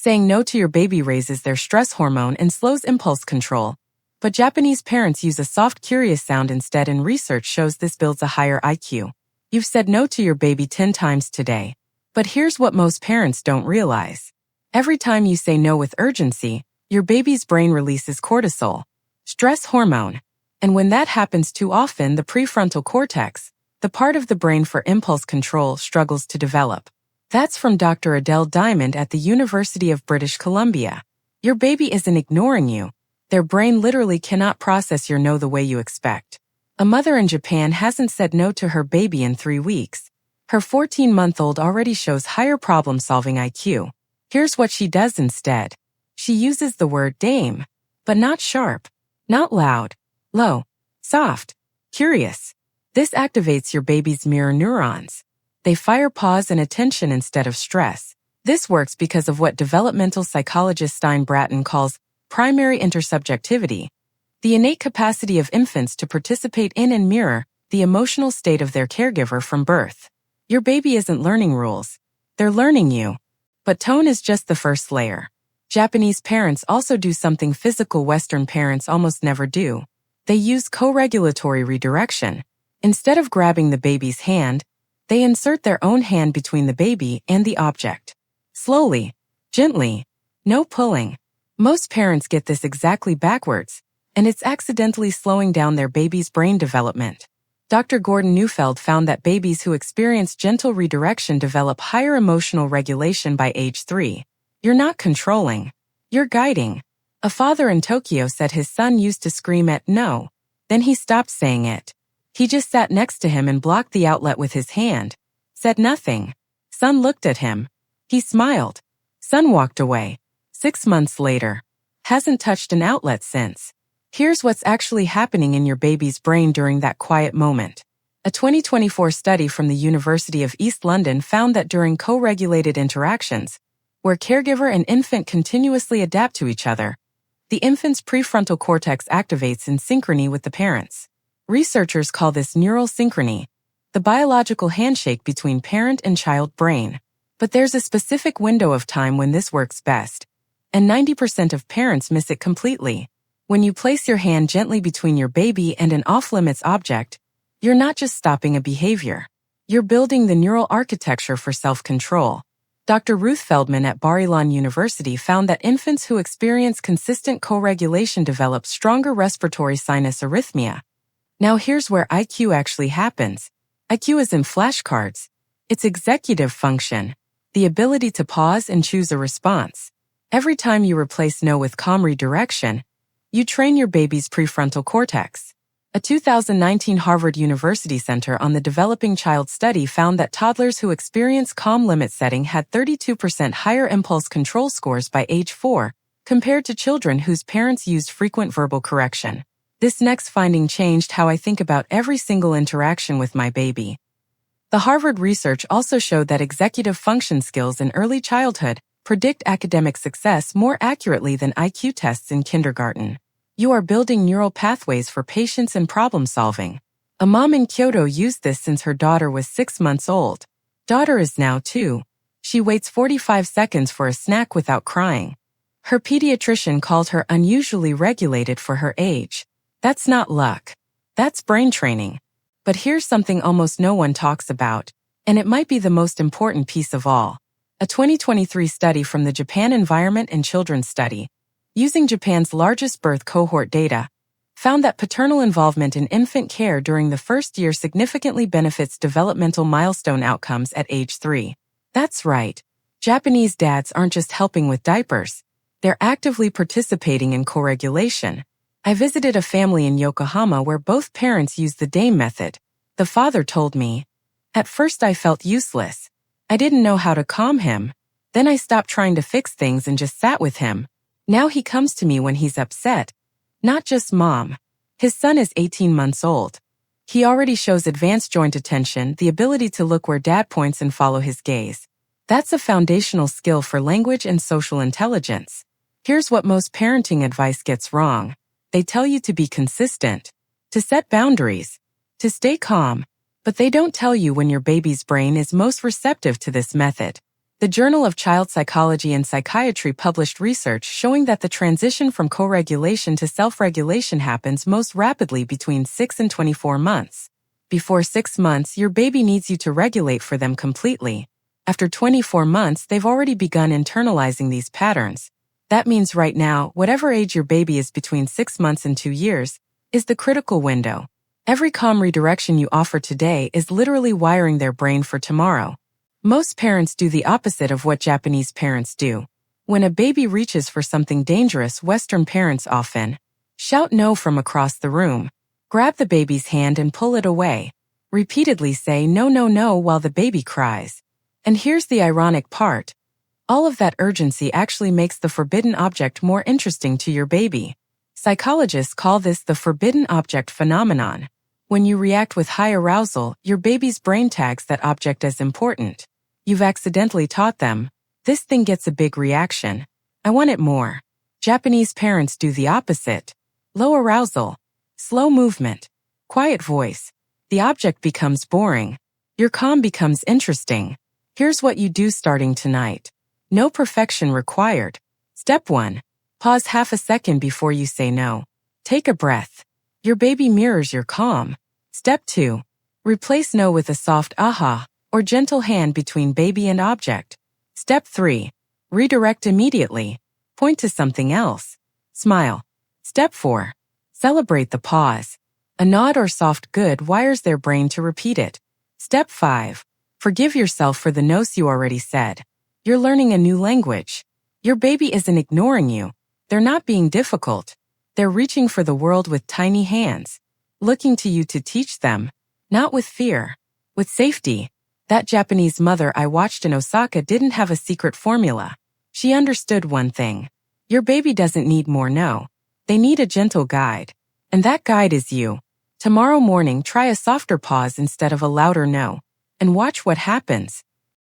Saying no to your baby raises their stress hormone and slows impulse control. But Japanese parents use a soft, curious sound instead, and research shows this builds a higher IQ. You've said no to your baby 10 times today. But here's what most parents don't realize. Every time you say no with urgency, your baby's brain releases cortisol, stress hormone. And when that happens too often, the prefrontal cortex, the part of the brain for impulse control, struggles to develop. That's from Dr. Adele Diamond at the University of British Columbia. Your baby isn't ignoring you. Their brain literally cannot process your no the way you expect. A mother in Japan hasn't said no to her baby in 3 weeks. Her 14-month-old already shows higher problem-solving IQ. Here's what she does instead. She uses the word dame, but not sharp, not loud, low, soft, curious. This activates your baby's mirror neurons. They fire pause and attention instead of stress. This works because of what developmental psychologist Stein Bratton calls primary intersubjectivity, the innate capacity of infants to participate in and mirror the emotional state of their caregiver from birth. Your baby isn't learning rules. They're learning you. But tone is just the first layer. Japanese parents also do something physical Western parents almost never do. They use co-regulatory redirection. Instead of grabbing the baby's hand, they insert their own hand between the baby and the object. Slowly, gently, no pulling. Most parents get this exactly backwards, and it's accidentally slowing down their baby's brain development. Dr. Gordon Neufeld found that babies who experience gentle redirection develop higher emotional regulation by age 3. You're not controlling. You're guiding. A father in Tokyo said his son used to scream at no. Then he stopped saying it. He just sat next to him and blocked the outlet with his hand. Said nothing. Son looked at him. He smiled. Son walked away. 6 months later. Hasn't touched an outlet since. Here's what's actually happening in your baby's brain during that quiet moment. A 2024 study from the University of East London found that during co-regulated interactions, where caregiver and infant continuously adapt to each other, the infant's prefrontal cortex activates in synchrony with the parents. Researchers call this neural synchrony, the biological handshake between parent and child brain. But there's a specific window of time when this works best, and 90% of parents miss it completely. When you place your hand gently between your baby and an off-limits object, you're not just stopping a behavior. You're building the neural architecture for self-control. Dr. Ruth Feldman at Bar-Ilan University found that infants who experience consistent co-regulation develop stronger respiratory sinus arrhythmia. Now here's where IQ actually happens. IQ is in flashcards. It's executive function, the ability to pause and choose a response. Every time you replace no with calm redirection, you train your baby's prefrontal cortex. A 2019 Harvard University Center on the Developing Child study found that toddlers who experience calm limit setting had 32% higher impulse control scores by age 4, compared to children whose parents used frequent verbal correction. This next finding changed how I think about every single interaction with my baby. The Harvard research also showed that executive function skills in early childhood predict academic success more accurately than IQ tests in kindergarten. You are building neural pathways for patience and problem solving. A mom in Kyoto used this since her daughter was 6 months old. Daughter is now 2. She waits 45 seconds for a snack without crying. Her pediatrician called her unusually regulated for her age. That's not luck. That's brain training. But here's something almost no one talks about, and it might be the most important piece of all. A 2023 study from the Japan Environment and Children's Study, using Japan's largest birth cohort data, found that paternal involvement in infant care during the first year significantly benefits developmental milestone outcomes at age 3. That's right. Japanese dads aren't just helping with diapers. They're actively participating in co-regulation. I visited a family in Yokohama where both parents used the dame method. The father told me, "At first I felt useless. I didn't know how to calm him. Then I stopped trying to fix things and just sat with him. Now he comes to me when he's upset. Not just mom. His son is 18 months old. He already shows advanced joint attention, the ability to look where dad points and follow his gaze. That's a foundational skill for language and social intelligence." Here's what most parenting advice gets wrong. They tell you to be consistent, to set boundaries, to stay calm, but they don't tell you when your baby's brain is most receptive to this method. The Journal of Child Psychology and Psychiatry published research showing that the transition from co-regulation to self-regulation happens most rapidly between 6 and 24 months. Before 6 months, your baby needs you to regulate for them completely. After 24 months, they've already begun internalizing these patterns. That means right now, whatever age your baby is between 6 months and 2 years, is the critical window. Every calm redirection you offer today is literally wiring their brain for tomorrow. Most parents do the opposite of what Japanese parents do. When a baby reaches for something dangerous, Western parents often shout no from across the room, grab the baby's hand and pull it away, repeatedly say no, no, no while the baby cries. And here's the ironic part. All of that urgency actually makes the forbidden object more interesting to your baby. Psychologists call this the forbidden object phenomenon. When you react with high arousal, your baby's brain tags that object as important. You've accidentally taught them, this thing gets a big reaction. I want it more. Japanese parents do the opposite. Low arousal, slow movement, quiet voice. The object becomes boring. Your calm becomes interesting. Here's what you do starting tonight. No perfection required. Step 1. Pause half a second before you say no. Take a breath. Your baby mirrors your calm. Step 2. Replace no with a soft aha or gentle hand between baby and object. Step 3. Redirect immediately. Point to something else. Smile. Step 4. Celebrate the pause. A nod or soft good wires their brain to repeat it. Step 5. Forgive yourself for the no's you already said. You're learning a new language. Your baby isn't ignoring you. They're not being difficult. They're reaching for the world with tiny hands, looking to you to teach them, not with fear, with safety. That Japanese mother I watched in Osaka didn't have a secret formula. She understood one thing. Your baby doesn't need more no. They need a gentle guide. And that guide is you. Tomorrow morning, try a softer pause instead of a louder no. And watch what happens.